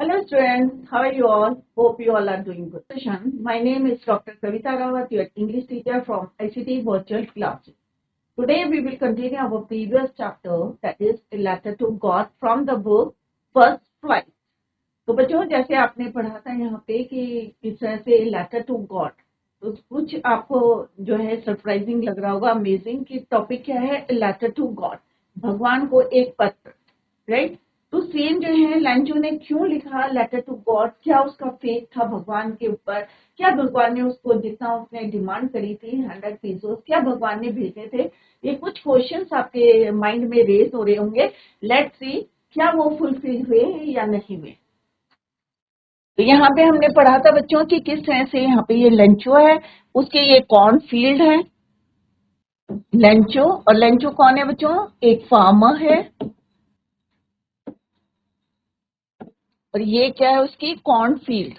Hello students, how are you all? Hope you all are doing good. My name is Dr. Kavita Rawat, your English teacher from ICT Virtual Classes. Today we will continue our previous chapter, that is a letter to God from the book First Flight. तो बच्चों जैसे आपने पढ़ा था यहाँ पे कि इस तरह से लेटर टू गॉड, तो कुछ आपको जो है सरप्राइजिंग लग रहा होगा, अमेजिंग कि टॉपिक क्या है, लेटर टू गॉड, भगवान को एक पत्र, राइट। तो सेम जो है लेंचो ने क्यों लिखा लेटर टू गॉड, क्या उसका फेथ था भगवान के ऊपर, क्या भगवान ने उसको जितना उसने डिमांड करी थी 100 पीसोस क्या भगवान ने भेजे थे, ये कुछ क्वेश्चंस आपके माइंड में रेज हो रहे होंगे। लेट्स सी क्या वो फुलफिल हुए या नहीं हुए। तो यहाँ पे हमने पढ़ा था बच्चों कि किस तरह से यहाँ पे ये लेंचो है, उसके ये कॉर्न फील्ड है लेंचो, और लेंचो कौन है बच्चों, एक फार्मर है, और ये क्या है उसकी कॉर्न फील्ड।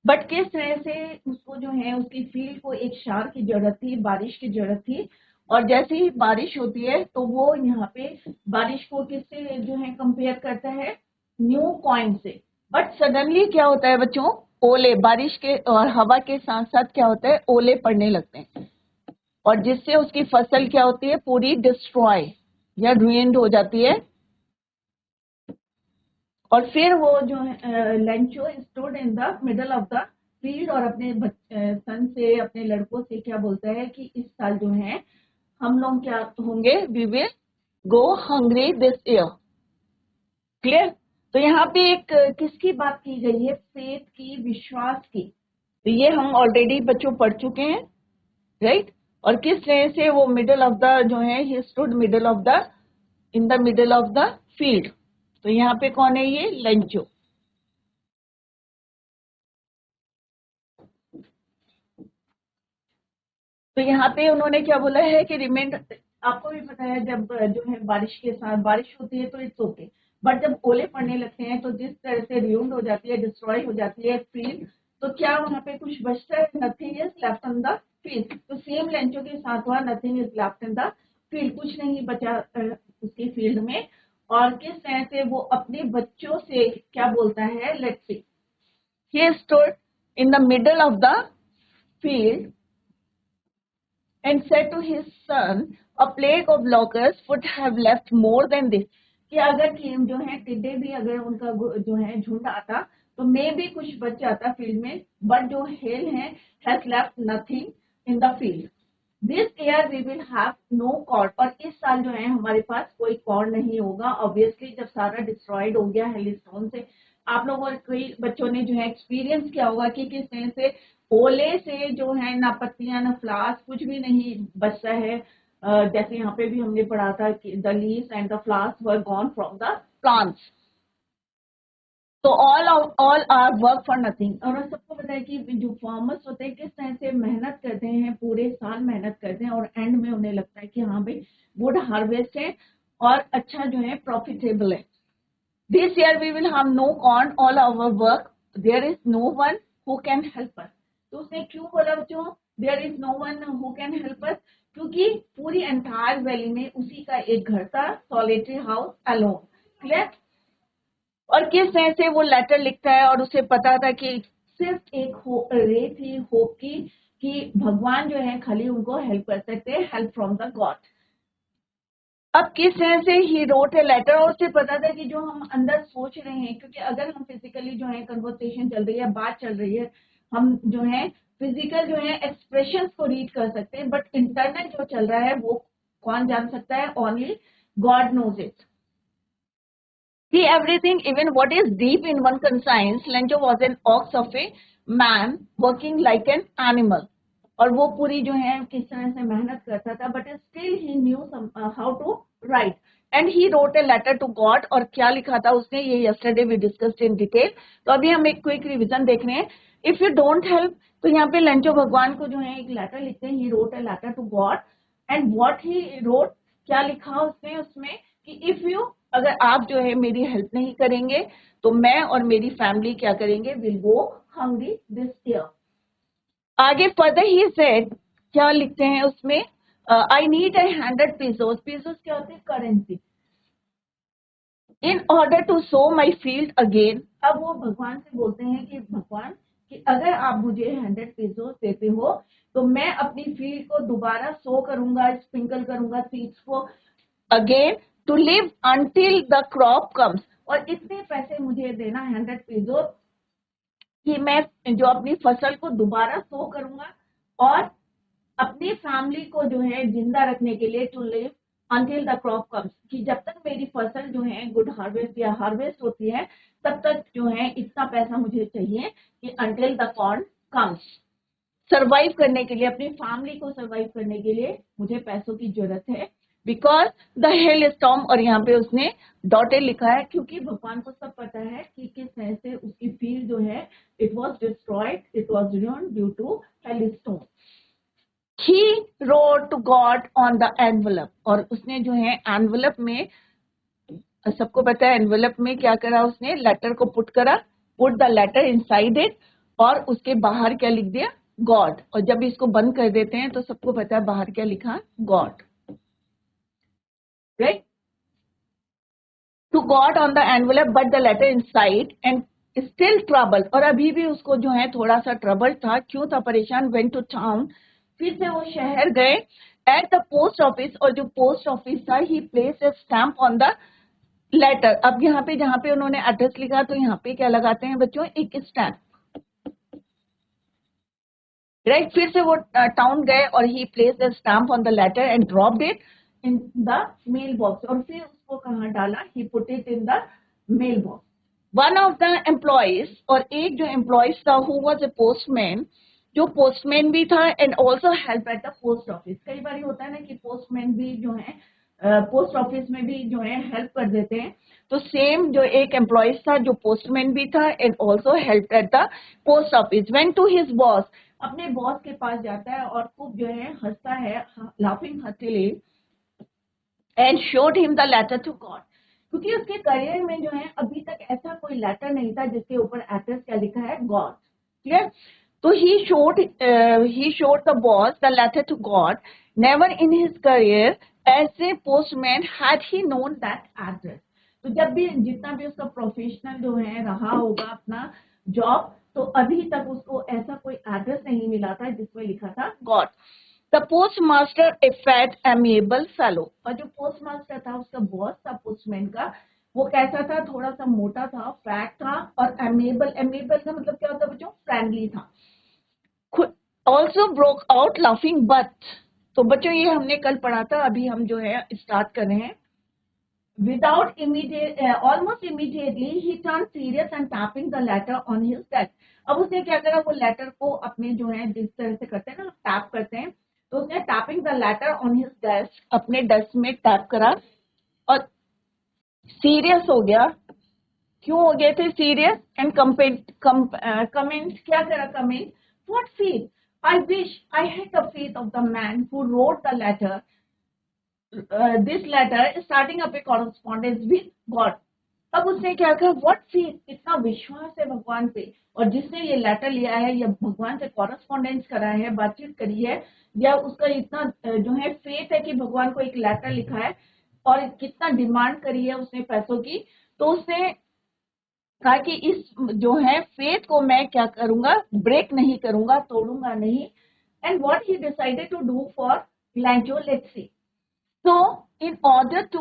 बट किस तरह से उसको जो है उसकी फील्ड को एक शार की जरूरत थी, बारिश की जरूरत थी, और जैसे ही बारिश होती है तो वो यहाँ पे बारिश को किससे जो है कंपेयर करता है, न्यू कॉइन से। बट सडनली क्या होता है बच्चों, ओले, बारिश के और हवा के साथ साथ क्या होता है, ओले पड़ने लगते हैं, और जिससे उसकी फसल क्या होती है, पूरी डिस्ट्रॉय या रुइंड हो जाती है। और फिर वो जो Lencho stood in the middle of the field, और अपने सन से, अपने लड़कों से क्या बोलता है कि इस साल जो है हम लोग क्या होंगे, we will go hungry this year. Clear. तो यहाँ पे एक किसकी बात की गई है, फेथ की, विश्वास की। तो ये हम ऑलरेडी बच्चों पढ़ चुके हैं, राइट। और किस तरह से वो मिडल ऑफ द जो है, he stood middle of the, in the middle of the field. तो यहाँ पे कौन है, ये लेंचो। तो यहाँ पे उन्होंने क्या बोला है कि रिमेंड, आपको भी पता है जब जो है बारिश के साथ बारिश होती है तो इट्स ओके, बट जब ओले पड़ने लगते हैं तो जिस तरह से रियूंड हो जाती है, डिस्ट्रॉय हो जाती है फील्ड, तो क्या वहाँ पे कुछ बचता है, nothing is left in the field. तो सेम लेंचो के साथ हुआ, nothing is left in the field, कुछ नहीं बचा उसकी फील्ड में। और किस तरह से वो अपने बच्चों से क्या बोलता है, let's see, he stood in the middle of the field and said to his son, a plague of locusts would have left more than this, कि अगर टीम जो है टिड्डे भी अगर उनका जो है झुंड आता तो मे भी कुछ बच जाता फील्ड में, बट जो हेल है has left nothing in the field. This year we will have no corn, और इस साल जो है हमारे पास कोई कॉर्ड नहीं होगा, ऑब्वियसली जब सारा डिस्ट्रॉयड हो गया हेलिस्टोन से। आप लोगों कई बच्चों ने जो है एक्सपीरियंस किया होगा कि किस तरह से ओले से जो है ना पत्तियां ना फ्लावर्स कुछ भी नहीं बचता है। जैसे यहाँ पे भी हमने पढ़ा था कि the leaves and the flowers were gone from the plants. तो all our work for nothing. और सबको पता है कि जो फार्मर्स होते हैं किस तरह से मेहनत करते हैं, पूरे साल मेहनत करते हैं, और एंड में उन्हें लगता है कि हाँ भाई गुड हार्वेस्ट है और अच्छा जो है प्रॉफिटेबल है। This year we will have no corn, all our work, there is no one who can help us. तो उसने क्यों बोला बच्चों, there is no one who can help us, क्योंकि पूरी एंटायर वैली में उसी का एक घर था, सॉलिटरी हाउस अलोन। क्लियर। और किस तरह से वो लेटर लिखता है, और उसे पता था कि सिर्फ एक रे थी होप की, कि भगवान जो है खाली उनको हेल्प कर सकते हैं, हेल्प फ्रॉम द गॉड। अब किस तरह से ही रोट ए लेटर, और उसे पता था कि जो हम अंदर सोच रहे हैं, क्योंकि अगर हम फिजिकली जो है कन्वर्सेशन चल रही है, बात चल रही है, हम जो है फिजिकल जो है एक्सप्रेशंस को रीड कर सकते हैं, बट इंटरनल जो चल रहा है वो कौन जान सकता है, only God knows it. See everything, even what is deep in one conscience. Lencho was an ox of a man working like an animal. और वो पूरी जो है किस तरह से मेहनत करता था, but still he knew how to write, and he wrote a letter to God. और क्या लिखा था उसने, ये yesterday we discussed in detail. तो अभी हम एक क्विक रिवीजन देख रहे हैं। इफ यू डोंट हेल्प, तो यहाँ पे लेंचो भगवान को जो है एक लेटर लिखते हैं, he wrote a letter to God, and what he wrote, क्या लिखा उसने उसमें, कि इफ यू, अगर आप जो है मेरी हेल्प नहीं करेंगे तो मैं और मेरी फैमिली क्या करेंगे, will go hungry this year. आगे फर्दर ही सेड, क्या लिखते हैं उसमें, I need a 100 pesos. Pesos क्या होते हैं, currency. In order to sow my field again. अब वो भगवान से बोलते हैं कि भगवान कि अगर आप मुझे 100 पेसोस देते हो तो मैं अपनी फील्ड को दोबारा सो करूंगा, स्प्रिंकल करूंगा सीड्स को again to live until the crop comes. और इतने पैसे मुझे देना 100 पेसोस कि मैं जो अपनी फसल को दोबारा सो करूंगा और अपनी फैमिली को जो है जिंदा रखने के लिए to live until the crop comes, कि जब तक मेरी फसल जो है गुड हार्वेस्ट या हार्वेस्ट होती है तब तक जो है इतना पैसा मुझे चाहिए कि until the corn comes. Survive करने के लिए, अपनी फैमिली को सरवाइव करने के लिए मुझे पैसों की जरूरत है बिकॉज द हेल स्टॉर्म। और यहाँ पे उसने डॉटेड लिखा है क्योंकि भगवान को सब पता है कि किस तरह से उसकी फील्ड जो है it was destroyed, it was ruined due to hail storm. He wrote to God on the envelope, और उसने जो है एनवलप में, सबको पता है एनवलप में क्या करा, उसने लेटर को पुट करा, put the letter inside it, और उसके बाहर क्या लिख दिया, गॉड। और जब इसको बंद कर देते हैं तो सबको पता है बाहर क्या लिखा, God, right. To God on the envelope but the letter inside and still trouble, और अभी भी उसको जो है थोड़ा सा ट्रबल था। क्यों था परेशान, वेंट टू टाउन, फिर से वो शहर गए, एट द पोस्ट ऑफिस, और जो पोस्ट ऑफिस था he place a stamp on the letter. अब यहाँ पे जहाँ पे उन्होंने एड्रेस लिखा तो यहाँ पे क्या लगाते हैं बच्चों, एक स्टैम्प, राइट। फिर से वो टाउन गए और he place the stamp on the letter and dropped it in the mail box, और फिर उसको कहाँ डाला, he put it in the mail box. One of the employees, और एक जो एम्प्लॉइज था हु वाज ए पोस्टमैन, जो पोस्टमैन भी था and also help at the post office. कई बार होता है ना कि पोस्टमैन भी जो है पोस्ट ऑफिस में भी जो है हेल्प कर देते हैं, तो सेम जो एक एम्प्लॉइज था जो पोस्टमैन भी था and also help at the post office, went to his boss, अपने बॉस के पास जाता है और खूब जो है हंसता है, laughing heartily, and showed him the letter to God. क्योंकि उसके करियर में जो है अभी तक ऐसा कोई लेटर नहीं था जिसके ऊपर एड्रेस क्या लिखा है, गॉड, क्लियर। तो ही showed the boss the letter to God. Never in his career as a postman had he known that address. तो जब भी जितना भी उसका प्रोफेशनल जो है रहा होगा अपना जॉब, तो अभी तक उसको ऐसा कोई एड्रेस नहीं मिला था जिसमें लिखा था God. The post master A fat amiable fellow, और जो पोस्ट मास्टर था उसका बॉस था पोस्टमैन का, वो कैसा था, थोड़ा सा मोटा था, फैट था, और एमिएबल, एमिएबल का मतलब क्या होता है बच्चों, फ्रेंडली था। Also broke out laughing but, तो बच्चों ये हमने कल पढ़ा था, अभी हम जो है स्टार्ट कर रहे हैं। Without immediate, almost immediately, he turned serious and tapping the letter on his desk. अब उसने क्या करा, वो लेटर को अपने जो है जिस तरह से करते हैं ना, टैप करते हैं, तो उसने tapping the later on his desk, अपने डेस्क में टैप करा और सीरियस हो गया। क्यों हो गए थे सीरियस, एंड कमेंट क्या करा, comment, what feel, I wish I had the faith of the man who wrote the letter, this letter starting up a correspondence with God. अब उसने क्या कहा, व्हाट फील, इतना विश्वास है भगवान पे, और जिसने ये लेटर लिया है या भगवान से कॉरेस्पॉन्डेंस करा है, बातचीत करी है, या उसका इतना जो है फेथ है कि भगवान को एक लेटर लिखा है, और कितना डिमांड करी है उसने पैसों की, तो उसने कहा कि इस जो है फेथ को मैं क्या करूंगा, ब्रेक नहीं करूंगा, तोड़ूंगा नहीं। And what he decided to do for Lencho, let's see. So, in order to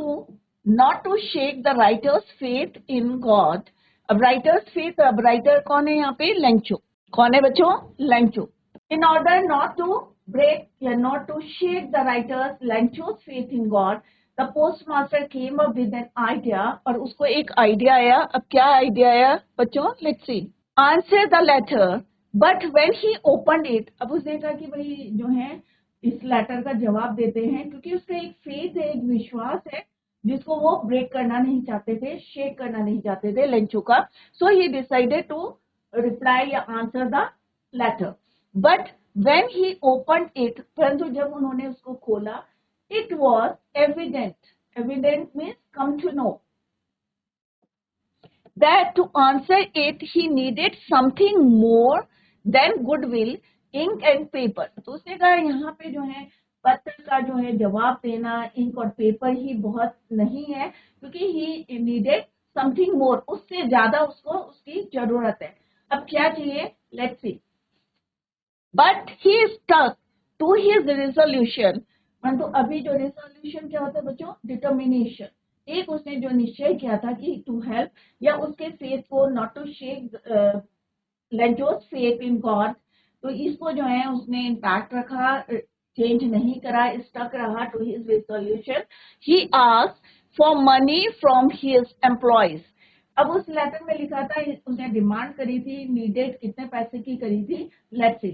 not to shake the writer's faith in God, अब writer's faith, अब writer कौन है यहाँ पे, लेंचो, कौन है बच्चों, Lencho. In order not to break या not to shake the writer's लेंचो's faith in God, the postmaster came up with an idea, और उसको एक आइडिया आया। अब क्या आइडिया आया बच्चों, let's see. Answer the letter, but when he opened it, अब उसने कहा कि भाई जो है इस लेटर का जवाब देते हैं, क्योंकि उसका एक फेथ है, एक विश्वास है जिसको वो ब्रेक करना नहीं चाहते थे, शेक करना नहीं चाहते थे लेंचो का। So he decided to reply या answer the letter, but when he open it, परंतु जब उन्होंने उसको खोला, it was evident, evident means come to know, that to answer it he needed something more than goodwill, ink and paper. तो उसने कहा यहाँ पे जो है पत्र का जो है जवाब देना इंक और पेपर ही बहुत नहीं है, क्योंकि he needed समथिंग मोर, उससे ज्यादा उसको उसकी जरूरत है। अब क्या चाहिए, let's see. But he stuck to his resolution, परंतु अभी जो रेजोल्यूशन क्या होता है बच्चों, डिटर्मिनेशन। एक उसने जो निश्चय किया था कि टू हेल्प, या उसके फेथ को, not to shake Lencho's faith in God, तो इसको जो है उसने इंटैक्ट रखा, चेंज नहीं करा, स्टक रहा to his resolution. He asked for money from his employees. अब उस लेटर में लिखा था, उसने डिमांड करी थी, नीडेड कितने पैसे की करी थी, लेट्स सी।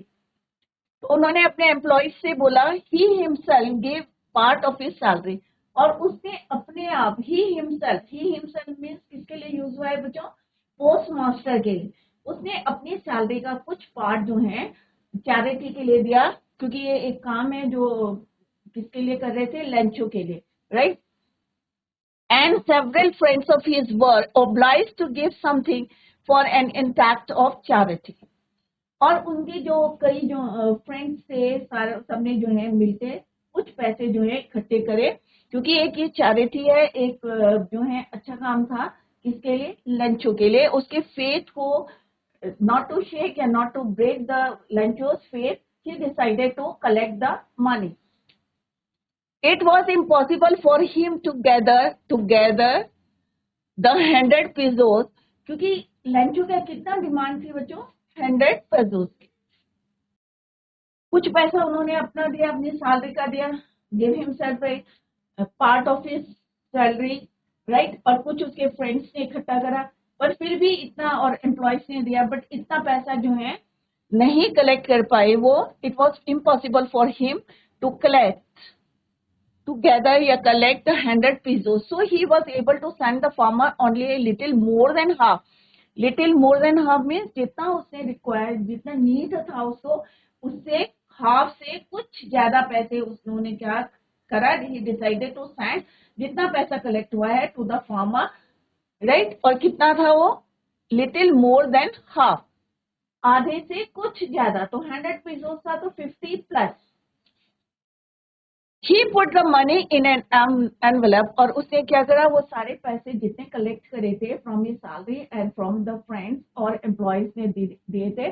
तो उन्होंने अपने एम्प्लॉयज से बोला, he himself give part of his salary, और उसने अपने आप, ही हिमसेल्फ मीन्स किसके लिए यूज हुआ है बच्चों, पोस्ट मास्टर के लिए। उसने अपनी सैलरी का कुछ पार्ट जो है चैरिटी के लिए दिया, क्योंकि ये एक काम है जो किसके लिए कर रहे थे, लेंचो के लिए, right. And several friends of his were obliged to give something for an intact of charity। और उनके जो कई जो फ्रेंड्स थे, सारे सबने जो है मिलके कुछ पैसे जो है इकट्ठे करे, क्योंकि एक ये चैरिटी है, एक जो है अच्छा काम था, किसके लिए, लंचो के लिए। उसके फेथ को नॉट टू शेक या not to break the Lencho's faith, he decided to collect the money. It was impossible for him to gather the 100 pesos, क्योंकि लंचो का कितना डिमांड थी बच्चों, 100 pesos की। कुछ पैसा उन्होंने अपना दिया, अपनी सैलरी का दिया, give himself A part of his salary, right, और कुछ उसके फ्रेंड्स ने इकट्ठा करा, पर फिर भी इतना, और एम्प्लॉयज ने दिया, बट इतना पैसा जो है नहीं कलेक्ट कर पाए वो। It was impossible for him to gather या collect the 100 pesos, so he was able to send the farmer only a little more than half। Little more than half means जितना उसने रिक्वायर, जितना need था उसको, उससे half से कुछ ज्यादा पैसे उन्होंने क्या करा, ही डिसाइडेड टू सेंड, जितना पैसा कलेक्ट हुआ है टू द फार्मर, राइट। और कितना था वो, लिटिल मोर देन हाफ, आधे से कुछ ज्यादा, तो 100 pesos था तो 50 plus. He put the money in an envelope, और उसने क्या करा, वो सारे पैसे जितने कलेक्ट करे थे from his salary and from the friends और एम्प्लॉयज ने दिए थे,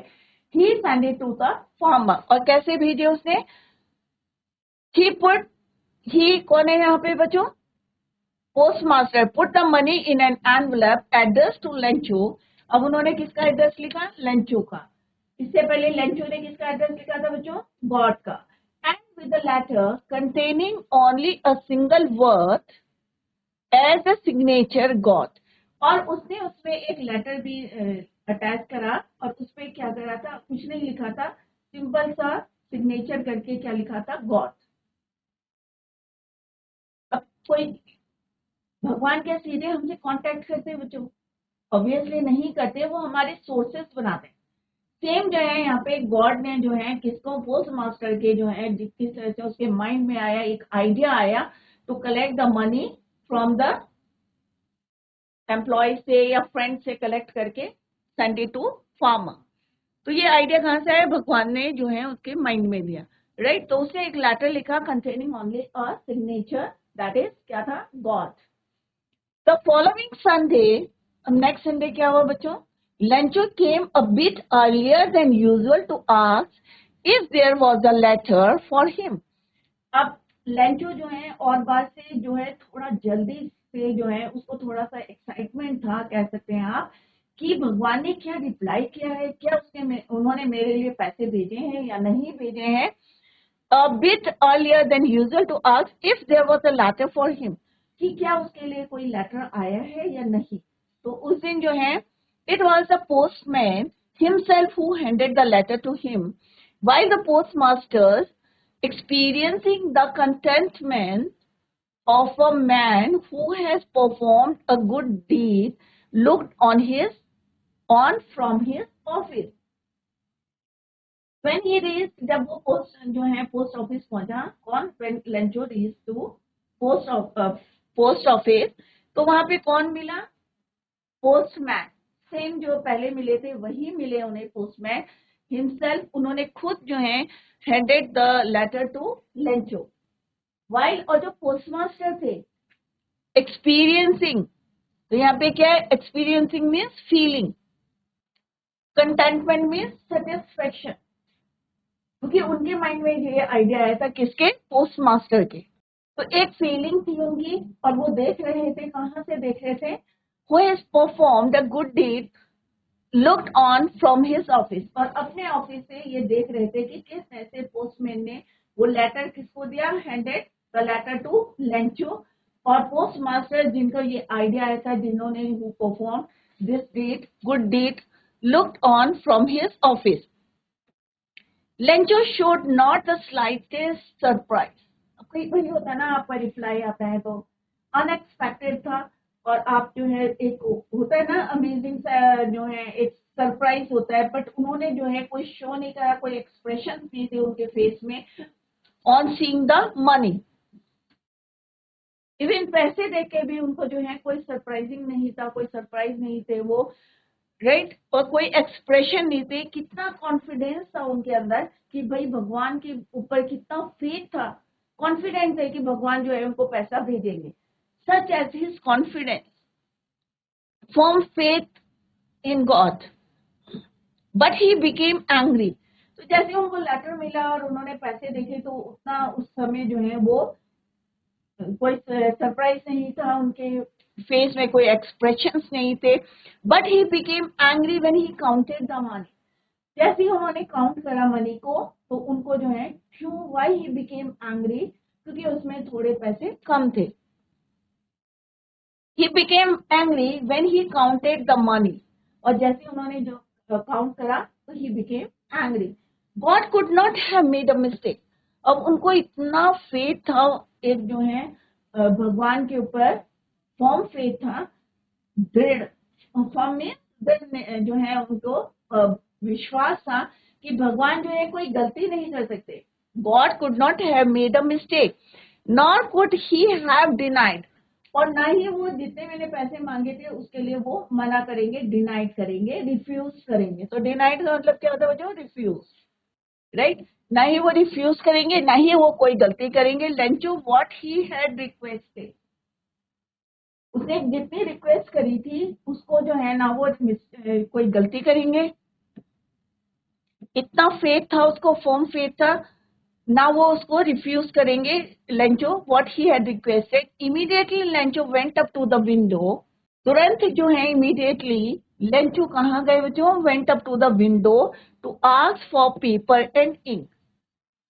he sent it to the farmer। और कैसे भेजे उसने, he कौन है यहाँ पे बच्चों, post master, put the money in an envelope address to Lencho. अब उन्होंने किसका एड्रेस लिखा, लेंचो का। इससे पहले लेंचो ने किसका एड्रेस लिखा था बच्चों, गॉड का। And with the letter containing only a single word as a signature God। और उसने उसमें एक लेटर भी अटैच करा, और उसपे क्या करा था, कुछ नहीं लिखा था, सिंपल सा सिग्नेचर करके क्या लिखा था, गॉड। अब कोई भगवान क्या सीधे हमसे कांटेक्ट करते हैं बच्चों, ऑब्वियसली नहीं करते, वो हमारे सोर्सेस बनाते हैं। सेम जो है यहाँ पे गॉड ने जो है किसको, पोस्ट मास्टर के जो है किस तरह से उसके माइंड में आया, एक आइडिया आया to collect the money from the employ से या फ्रेंड से कलेक्ट करके सेंड इट टू फार्मर। तो ये आइडिया कहाँ से आया, भगवान ने जो है उसके माइंड में दिया, राइट। तो उसने एक लेटर लिखा containing only a signature, that is क्या था, God. The following Sunday, next Sunday क्या हुआ बच्चों, Lencho came a bit earlier than usual to ask if there was a letter for him। अब लेंचो जो है और बार से जो है थोड़ा जल्दी से जो है, उसको थोड़ा सा एक्साइटमेंट था, कह सकते हैं आप, कि भगवान ने क्या रिप्लाई किया है, क्या उसने उन्होंने मेरे लिए पैसे भेजे हैं या नहीं भेजे हैं। A bit earlier than usual to ask if there was a letter for him, कि क्या उसके लिए कोई लेटर आया है या नहीं। तो उस दिन जो है, it was the postman himself who handed the letter to him, while the postmasters, experiencing the contentment of a man who has performed a good deed, looked on from his office। When he reached, जब वो post जो है post office पहुंचा, कौन, when Lencho reached to post office, तो वहां पे कौन मिला, पोस्टमैन। सेम जो पहले मिले थे वही मिले उन्हें, पोस्टमैन हिमसेल्फ, उन्होंने खुद जो है handed the letter to Lencho, while, और जो पोस्टमास्टर थे एक्सपीरियंसिंग तो यहाँ पे क्या है, experiencing means feeling, contentment means satisfaction, क्योंकि उनके माइंड में ये आइडिया आया था, किसके, पोस्ट के। तो एक फीलिंग थी उनकी, और वो देख रहे थे, कहाँ से देख रहे थे, who has performed a good deed looked on from his office, और अपने ऑफिस से ये देख रहे थे कि किस ऐसे पोस्टमैन ने वो लेटर किसको दिया, handed the letter to Lencho, और पोस्ट मास्टर जिनको ये आइडिया आया था, जिन्होंने who perform this deed good deed looked on from his office. Lencho showed not the slightest surprise. कई बार होता है ना, आपका रिप्लाई आता है तो अनएक्सपेक्टेड था, और आप जो है, एक होता है ना अमेजिंग सा, जो है एक सरप्राइज होता है, बट उन्होंने जो है कोई शो नहीं करा, कोई एक्सप्रेशन नहीं थे उनके फेस में on seeing the money. Even पैसे देख के भी उनको जो है कोई सरप्राइजिंग नहीं था, कोई सरप्राइज नहीं थे वो, राइट, और कोई एक्सप्रेशन नहीं थे। कितना कॉन्फिडेंस था उनके अंदर कि भाई भगवान के ऊपर कितना फेथ था, कॉन्फिडेंट थे कि भगवान जो है उनको पैसा भेजेंगे। Such as his confidence, firm faith in God, but he became angry. तो जैसे उनको लेटर मिला और उन्होंने पैसे देखे, तो उतना उस समय जो है वो कोई सरप्राइज नहीं था, उनके फेस में कोई एक्सप्रेशंस नहीं थे, but he became angry when he counted the money. जैसे ही उन्होंने काउंट करा मनी को, तो उनको जो है, क्यों, वाई ही बिकेम एंग्री, क्योंकि उसमें थोड़े पैसे कम थे। ही became angry when he counted the money, और जैसे उन्होंने जो काउंट करा, तो ही became angry. God could not have made a mistake. अब उनको इतना फेथ था, एक जो है भगवान के ऊपर फॉर्म फेथ था, दृढ़, फॉर्म में दृढ़ जो है उनको विश्वास था कि भगवान जो है कोई गलती नहीं कर सकते। God could not have made a mistake, nor could he have denied, और ना ही वो जितने मैंने पैसे मांगे थे उसके लिए वो मना करेंगे, डिनाइड करेंगे, रिफ्यूज करेंगे। तो डिनाइड का मतलब क्या होता है बच्चों, रिफ्यूज, राइट। ना ही वो रिफ्यूज करेंगे, ना ही वो कोई गलती करेंगे। Lencho what he had requested, उसने जितनी रिक्वेस्ट करी थी उसको जो है ना वो कोई गलती करेंगे, इतना फेथ था उसको, फर्म फेथ था, ना वो उसको रिफ्यूज करेंगे। Lencho what he had requested, immediately Lencho went up to the window, तुरंत जो है इमीडिएटली लेंचो कहाँ गए बच्चों, went up to the window to ask for paper and ink.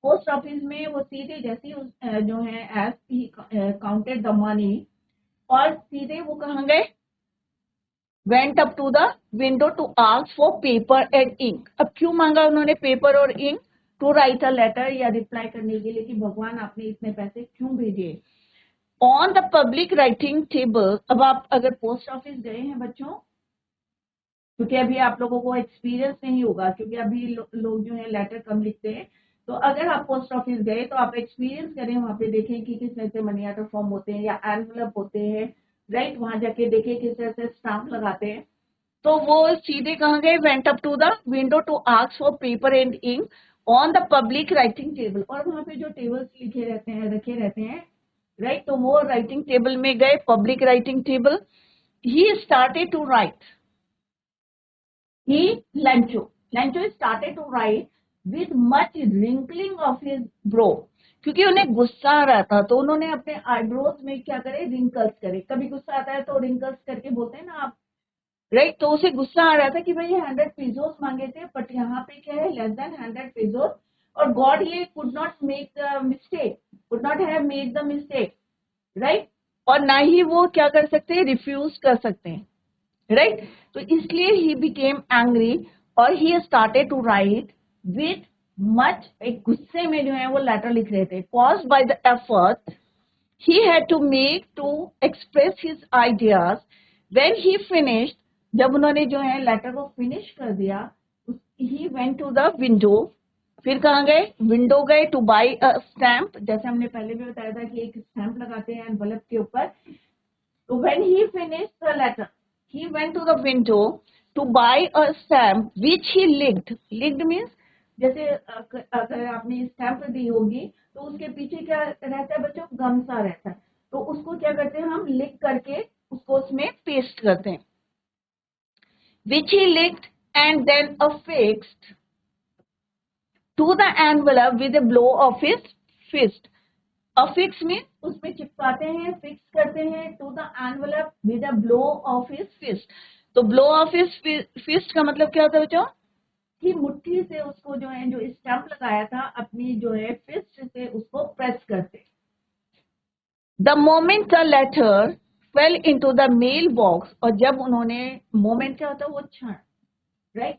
Post office में वो सीधे जैसे ही जो है as he counted the money, और सीधे वो कहाँ गए, went up to the window to ask for paper and ink। अब क्यों मांगा उन्होंने पेपर और ink, to write a letter, या रिप्लाई करने के लिए कि भगवान आपने इतने पैसे क्यों भेजे। On the public writing table, अब आप अगर पोस्ट ऑफिस गए हैं बच्चों, क्योंकि अभी आप लोगों को एक्सपीरियंस नहीं होगा, क्योंकि अभी लोग जो है लेटर कम लिखते हैं, तो अगर आप पोस्ट ऑफिस गए तो आप एक्सपीरियंस करें, वहां पे देखें कि किस तरह से मनी ऑर्डर फॉर्म होते हैं या एनवलप होते हैं, राइट, वहां जाके देखें किस तरह से स्टाम्प लगाते हैं। तो वो सीधे कहाँ गए, went up to the window to ask for paper and ink on the public writing table, और वहां पे जो टेबल्स लिखे रहते हैं, रखे रहते हैं, राइट, तो वो राइटिंग टेबल में गए, public writing table. He started to write, he Lencho started to write with much wrinkling of his brow, क्योंकि उन्हें गुस्सा आ रहा था, तो उन्होंने अपने आईब्रोज में क्या करे, रिंकल्स करे। कभी गुस्सा आता है तो रिंकल्स करके बोलते हैं ना आप, राइट, तो उसे गुस्सा आ रहा था कि भाई 100 पेजोस मांगे थे, बट यहाँ पे क्या है, लेस देन 100 पेजोस, और गॉड ये could not make the mistake, could not have made the mistake, right, और ना ही वो क्या कर सकते हैं, रिफ्यूज कर सकते हैं, राइट। तो इसलिए ही बिकेम एंग्री, और he started to write with much, एक गुस्से में जो है वो लेटर लिख रहे थे, caused by the effort he had to make to express his ideas। when he finished, जब उन्होंने जो है लेटर को फिनिश कर दिया, he went to the window, फिर कहाँ गए, विंडो गए, टू बाई अ स्टैम्प, जैसे हमने पहले भी बताया था कि एक स्टैम्प लगाते हैं एनवलप के ऊपर। तो when he finished the letter, he went to the window to buy a stamp which he licked means, जैसे अगर आपने स्टैम्प दी होगी तो उसके पीछे क्या रहता है बच्चों, गम सा रहता है, तो उसको क्या करते हैं हम, लिख करके उसको उसमें पेस्ट करते हैं, which he licked and then affixed to the envelope with a blow of his fist. Affix में उसमें चिपकाते हैं, फिक्स करते हैं, to the envelope with a blow of his fist. तो blow of his fist का मतलब क्या होता है बच्चों? कि मुट्ठी से उसको जो है, जो स्टैंप लगाया था अपनी जो है फिस्ट से उसको प्रेस करते. The moment the letter fell into the mail box, और जब उन्होंने, मोमेंट क्या होता है? वो क्षण, राइट?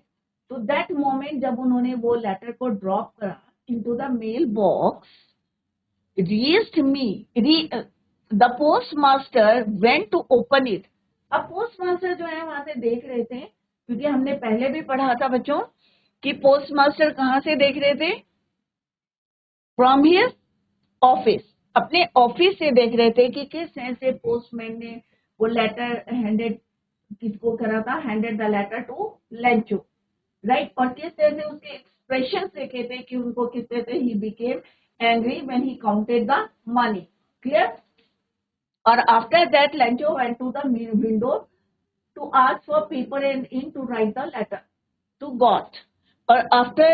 तो दैट मोमेंट जब उन्होंने वो लेटर को ड्रॉप करा into the mail box, reached me, the postmaster went to open it. अब पोस्टमास्टर जो है वहां से देख रहे थे, क्योंकि हमने पहले भी पढ़ा था बच्चों कि पोस्टमास्टर कहां से देख रहे थे? फ्रॉम हिज ऑफिस, अपने ऑफिस से देख रहे थे कि किस तरह से पोस्टमैन ने वो लेटर हैंडेड, किसको करा था? Handed the letter to Lencho, right? और किस तरह से उसके एक्सप्रेशन देखे थे कि उनको किस तरह से he became angry when he counted the money. Clear? और after that Lencho went to the window to ask for paper and ink to write the letter to God. और after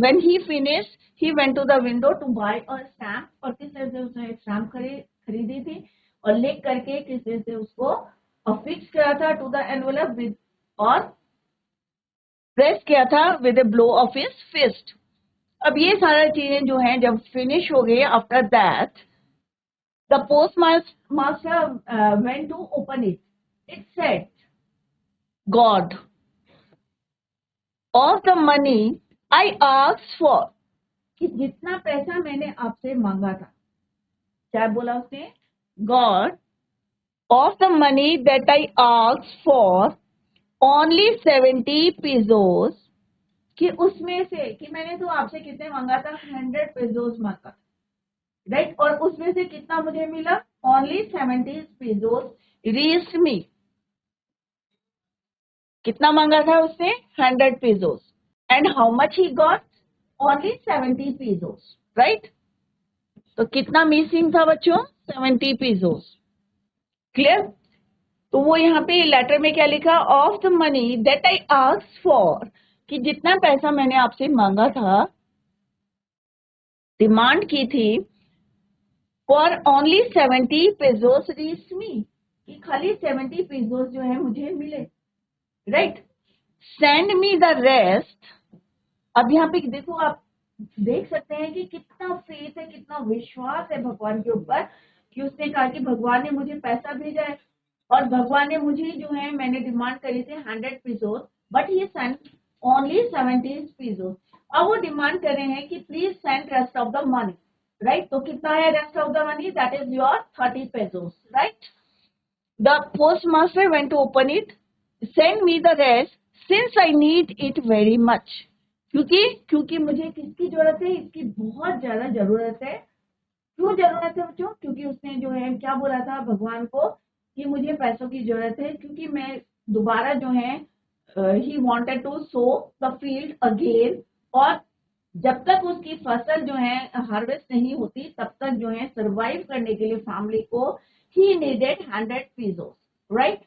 when he finished, he went to the window to buy a stamp. और किस तरह से उसने एक stamp खरीदी थी और लिख करके किस तरह से उसको अफिक्स किया था to the envelope with, और प्रेस किया था with a blow of his fist. अब ये सारी चीजें जो हैं जब फिनिश हो गई, after that the postmaster went to open it. It said, God, of the money I asked for, कि जितना पैसा मैंने आपसे मांगा था, क्या बोला उसने? God, of the money that I asked for, only 70 pesos, कि उसमें से, कि मैंने तो आपसे कितने मांगा था? 100 pesos मांगा था, राइट? और उसमें से कितना मुझे मिला? Only 70 pesos reached me. कितना मांगा था उसने? 100 pesos. And how much he got? Only 70 pesos, right? तो कितना मिसिंग था बच्चों? 70 pesos. क्लियर? तो वो यहाँ पे लेटर में क्या लिखा? Of the money that I asked for, कि जितना पैसा मैंने आपसे मांगा था, डिमांड की थी, for only 70 pesos reach me, कि खाली 70 pesos जो है मुझे मिले, right? Send me the rest. अब यहाँ पे देखो, आप देख सकते हैं कि कितना फेथ है, कितना विश्वास है भगवान के ऊपर, कि उसने कहा कि भगवान ने मुझे पैसा भेजा है, और भगवान ने मुझे जो है, मैंने डिमांड करी थी 100 pesos, बट ये सेंड ओनली 70 pesos. अब वो डिमांड कर रहे हैं कि please send rest of the money, right? तो कितना है rest of the money? That is your 30 pesos, right? The postmaster went to open it, send me the rest since I need it very much. क्योंकि मुझे किसकी जरूरत है? इसकी बहुत ज्यादा जरूरत है. क्यों जरूरत है बच्चों? क्योंकि उसने जो है क्या बोला था भगवान को कि मुझे पैसों की जरूरत है, क्योंकि मैं दोबारा जो है, he wanted to sow the field again, और जब तक उसकी फसल जो है हार्वेस्ट नहीं होती, तब तक जो है सर्वाइव करने के लिए फैमिली को ही नीडेड 100 pesos, राइट?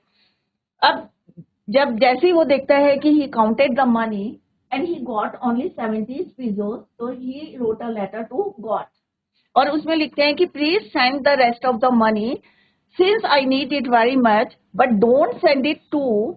अब जब जैसे ही वो देखता है कि ही counted the money and he got only 70 pesos, so he wrote a letter to God. और उसमें लिखते हैं कि please send the rest of the money since I need it very much, but don't send it to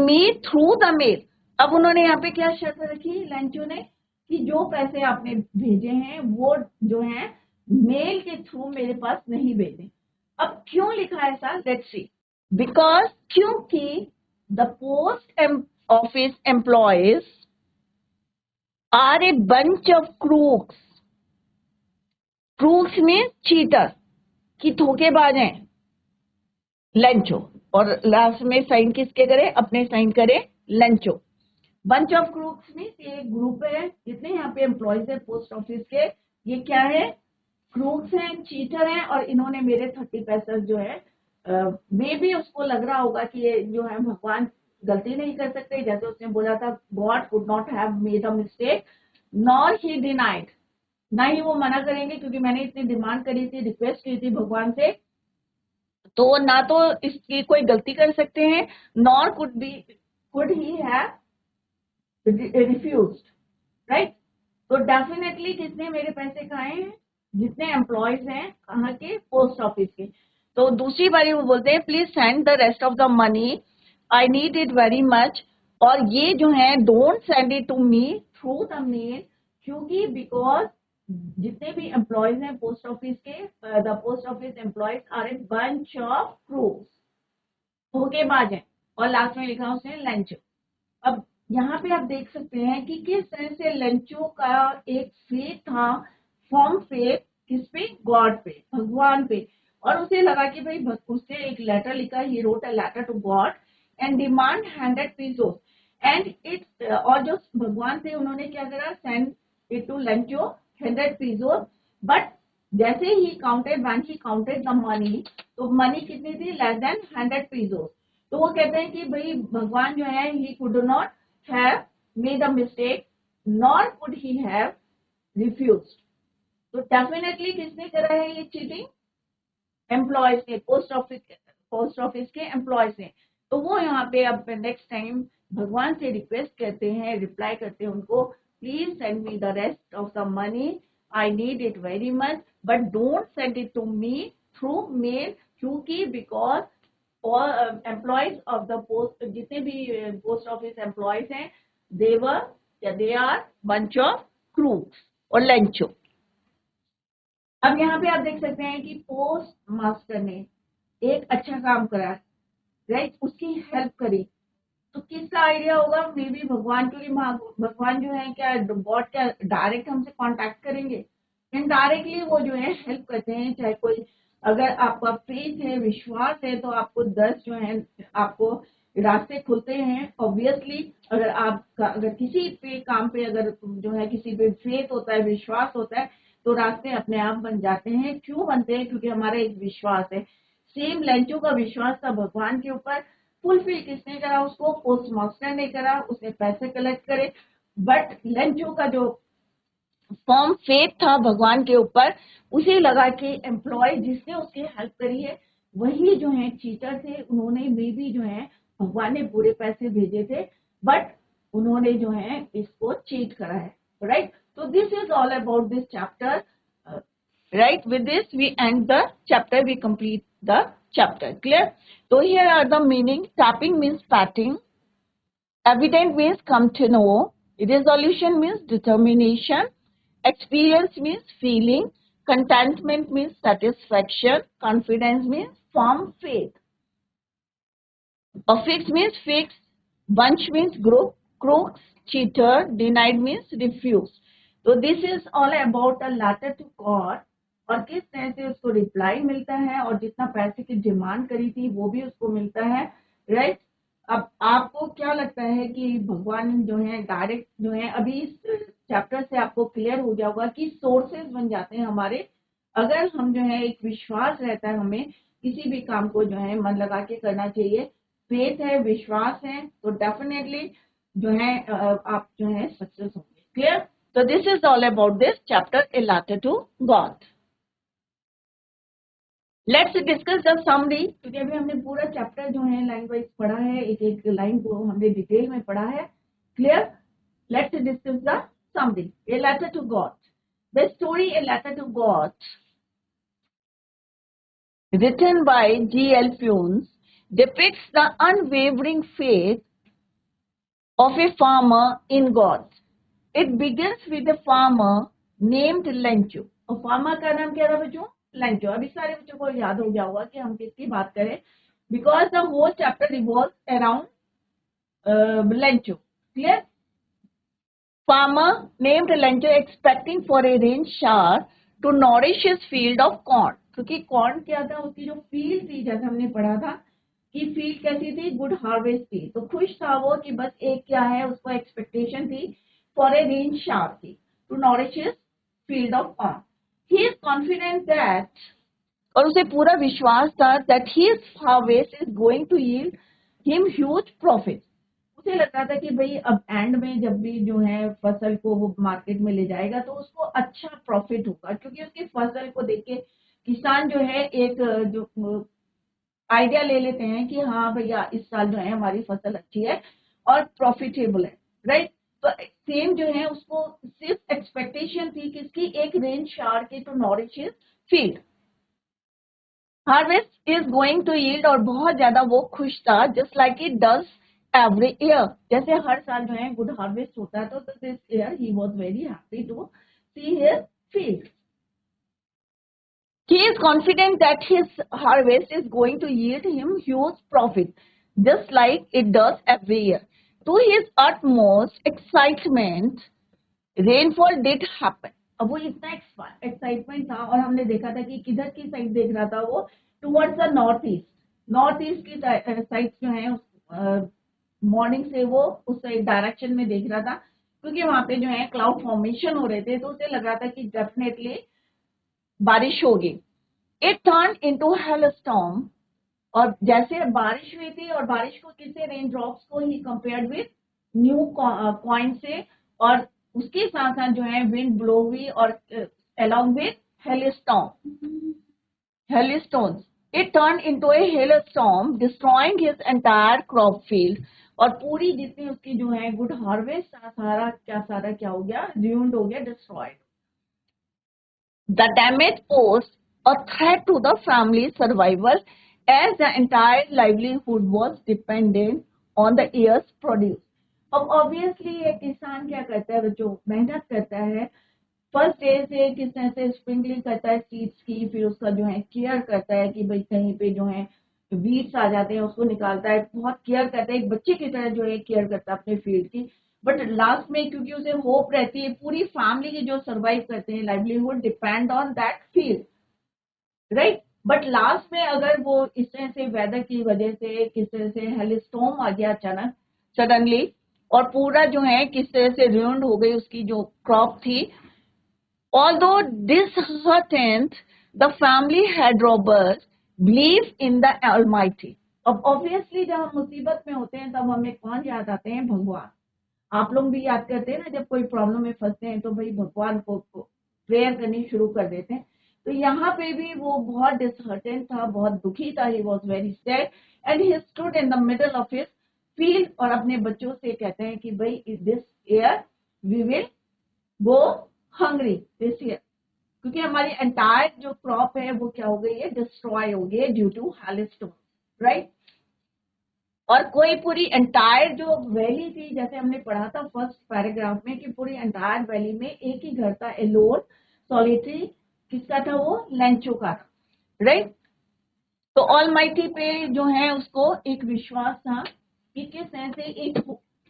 me through the mail. अब उन्होंने यहाँ पे क्या शर्त रखी लेंचो ने, कि जो पैसे आपने भेजे हैं वो जो है मेल के थ्रू मेरे पास नहीं भेजे. अब क्यों लिखा है ऐसा? Let's see. बिकॉज, क्योंकि the post office employees are a bunch of crooks. Crooks means cheater, कि धोखेबाज हैं. लेंचो, और लास्ट में साइन किसके करे? अपने साइन करे Lencho. bunch of crooks means ये ग्रुप है, जितने यहाँ पे एम्प्लॉयज है पोस्ट ऑफिस के, ये क्या है? क्रूक्स हैं, चीटर हैं, और इन्होंने मेरे 30 पैसे जो है, मे भी उसको लग रहा होगा कि ये जो है भगवान गलती नहीं कर सकते, जैसे उसने बोला था God could not have made a mistake nor he denied. ना ही वो मना करेंगे, क्योंकि मैंने इतनी डिमांड करी थी, रिक्वेस्ट की थी भगवान से तो वो ना तो इसकी कोई गलती कर सकते हैं, nor could he have refused, right. तो डेफिनेटली किसने मेरे पैसे खाए हैं, जितने एम्प्लॉयज हैं कहाँ के, पोस्ट ऑफिस के। तो दूसरी बारी वो बोलते हैं please send the rest of the money, I need it very much. और ये जो है don't send it to me through the mail, क्योंकि बिकॉज जितने भी एम्प्लॉयज हैं पोस्ट ऑफिस के, the post office employees are a bunch of crooks, धोखेबाज है। और लास्ट में लिखा उसने लंच। अब यहाँ पे आप देख सकते हैं कि किस तरह से लंचो का एक फेथ था, फॉर्म फेथ किस पे, गॉड पे, भगवान पे। और उसे लगा कि भाई उसने एक लेटर लिखा, he wrote a letter to God and demand 100 pesos and its, और जो भगवान थे उन्होंने क्या करा, send it to Lencho 100 pesos. But जैसे ही counted, when he counted the money, तो मनी कितनी थी, लेस देन 100 पीसोस। तो वो कहते हैं कि भाई भगवान जो है, he could not have made a mistake nor could he have refused. तो डेफिनेटली किसने करा है ये चीटिंग, एम्प्लॉयज ने, पोस्ट ऑफिस के एम्प्लॉयज ने। तो वो यहाँ पे अब नेक्स्ट टाइम भगवान से रिक्वेस्ट करते हैं, रिप्लाई करते हैं उनको, please send me the rest of the money, I need it very much, but don't send it to me through mail, क्योंकि बिकॉज और एम्प्लॉयज ऑफ द पोस्ट, जितने भी पोस्ट ऑफिस एम्प्लॉयज हैं, they are bunch of crooks और Lencho. अब यहाँ पे आप देख सकते हैं कि पोस्ट मास्टर ने एक अच्छा काम करा, राइट, उसकी हेल्प करी। तो किसका आइडिया होगा, मे बी भगवान, क्योंकि भगवान जो है क्या, गॉड क्या डायरेक्ट हमसे कांटेक्ट करेंगे, इनडायरेक्टली वो जो है हेल्प करते हैं। चाहे कोई, अगर आपका फेथ है, विश्वास है, तो आपको 10 जो है आपको रास्ते खुलते हैं ऑब्वियसली। अगर आपका, अगर किसी पे काम पे, अगर जो है किसी पे फेथ होता है, विश्वास होता है, तो रास्ते अपने आप बन जाते हैं। क्यों बनते हैं, क्योंकि हमारा एक विश्वास है। सेम लंचो का विश्वास था भगवान के ऊपर, फुलफिल किसने करा, उसको पोस्ट मास्टर ने करा, उसने पैसे कलेक्ट करे। बट लंचो का जो फॉर्म फेथ था भगवान के ऊपर, उसे लगा कि एम्प्लॉय जिसने उसकी हेल्प करी है वही जो है चीटर थे, उन्होंने मे भी जो है, भगवान ने पूरे पैसे भेजे थे, बट उन्होंने जो है इसको चीट करा है, राइट। तो this is all about this chapter, right? With this we end the chapter, we complete the chapter, clear? So here are the meaning. Tapping means patting, evident means come to know, resolution means determination, experience means feeling, contentment means satisfaction, confidence means firm faith, affix means fix, bunch means group, crooks, cheater, denied means refuse. So this is all about a letter to God, और किस तरह से उसको reply मिलता है, और जितना पैसे की डिमांड करी थी वो भी उसको मिलता है, राइट। अब आपको क्या लगता है कि भगवान जो है डायरेक्ट जो है, अभी इस चैप्टर से आपको क्लियर हो गया होगा कि सोर्सेज बन जाते हैं हमारे, अगर हम जो है एक विश्वास रहता है, हमें किसी भी काम को जो है मन लगा के करना चाहिए, फेथ है, विश्वास है, तो डेफिनेटली जो है आप जो है सक्सेस होंगे, क्लियर। तो this is all about this chapter, a letter to God. Let's discuss the summary, क्योंकि अभी हमने पूरा चैप्टर जो है लाइन वाइज पढ़ा है, एक एक लाइन को हमने डिटेल में पढ़ा है, clear. Let's discuss the summary, a letter to God. The story a letter to God, written by G.L. Funes, depicts the unwavering faith of a farmer in God. It begins with a farmer named Lencho. और farmer का नाम क्या था बच्चों, Lencho. अभी सारे बच्चों को याद हो गया होगा कि हम किसकी बात करें, because the whole chapter revolve around Lencho, clear. Farmer named Lencho expecting for a rain shower to nourish his field of corn. क्योंकि कॉर्न क्या था, उसकी जो फील्ड थी, जैसे हमने पढ़ा था कि फील्ड कैसी थी, गुड हार्वेस्ट थी, तो खुश था वो कि बस एक क्या है, उसको एक्सपेक्टेशन थी फॉर ए रेन शावर थी, to nourish his field of corn. He is confident that, और उसे पूरा विश्वास था, that his harvest is going to yield him huge profit. उसे लगता था कि भाई अब एंड में जब भी जो है फसल को वो मार्केट में ले जाएगा तो उसको अच्छा प्रॉफिट होगा, क्योंकि उसकी फसल को देख के किसान जो है एक जो आइडिया ले लेते हैं कि हाँ भैया इस साल जो है हमारी फसल अच्छी है और प्रॉफिटेबल है, राइट। तो सेम जो है उसको सिर्फ एक्सपेक्टेशन थी किसकी, एक रेन शावर की to nourish his field. Harvest is going to yield, और बहुत ज्यादा वो खुश था, just like it does every year, जैसे हर साल जो है गुड हार्वेस्ट होता है। तो this year he was very happy to see his field. He is confident that his harvest is going to yield him huge profit, just like it does every year. To his utmost excitement, rainfall did happen. अब वो इतना excitement था, और हमने देखा था कि किधर की साइड देख रहा था वो, टुवर्ड्स द नॉर्थ ईस्ट की साइड जो है मॉर्निंग से वो उस साइड डायरेक्शन में देख रहा था, क्योंकि वहां पे जो है क्लाउड फॉर्मेशन हो रहे थे, तो उसे लग रहा था कि डेफिनेटली बारिश होगी। इट टर्न इनटू हेलस्टॉर्म, और जैसे बारिश हुई थी, और बारिश को किससे, रेन ड्रॉप्स को ही कंपेयर्ड विद न्यू कॉइन से, और उसके साथ साथ जो है विंड ब्लो हुई और along with hailstones. It turn into a hailstorm destroying his entire crop field, और पूरी जितनी उसकी जो है गुड हार्वेस्ट सारा क्या हो गया, ruined हो गया, destroyed. The damage posed a threat to the family's survival, as the entire livelihood was dependent on the year's produce. अब ऑब्वियसली एक किसान क्या करता है, जो मेहनत करता है फर्स्ट डे से, किस तरह से स्प्रिंकलिंग करता है सीड्स की, फिर उसका जो है केयर करता है कि भाई कहीं पे जो है वीड्स आ जाते हैं उसको निकालता है, बहुत केयर करता है, एक बच्चे की तरह जो है केयर करता है अपने फील्ड की। बट लास्ट में क्योंकि उसे होप रहती है, पूरी फैमिली की जो सर्वाइव करते हैं livelihood depend on that field, right. But last में अगर वो इस तरह से वेदर की वजह से, किस तरह से हेलिस्टॉर्म आ गया अचानक सडनली, और पूरा जो है किस तरह से ruined हो गई उसकी जो क्रॉप थी, although disheartened, the family had robbers believe in the Almighty. अब ऑब्वियसली जब हम मुसीबत में होते हैं तब हमें कौन याद आते हैं, भगवान। आप लोग भी याद करते हैं ना, जब कोई प्रॉब्लम में फंसते हैं तो भाई भगवान को प्रेयर करनी शुरू कर देते हैं। तो यहाँ पे भी वो बहुत डिसहर्टेंड था, बहुत दुखी था, he was very sad, and he stood in the middle of his field, और अपने बच्चों से कहते हैं कि भाई this year we will go hungry this year, क्योंकि हमारी एंटायर जो क्रॉप है वो क्या हो गई है, डिस्ट्रॉय हो गई है ड्यू टू हेलिस्टॉर्म, राइट। और कोई पूरी एंटायर जो वैली थी, जैसे हमने पढ़ा था फर्स्ट पैराग्राफ में कि पूरी एंटायर वैली में एक ही घर था, एलोन सॉलिटरी, किसका था वो, लेंचो का था, राइट। तो ऑलमाइटी पे जो है उसको एक विश्वास था कि किस तरह से एक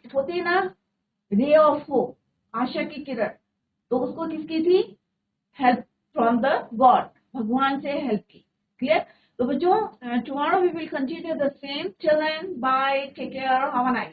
होती ना रे ऑफ होप, आशा की किरण, तो उसको किसकी थी, हेल्प फ्रॉम द गॉड, भगवान से हेल्प की। क्लियर। तो बच्चों, tomorrow we will continue the same. Till then, bye, take care, have a nice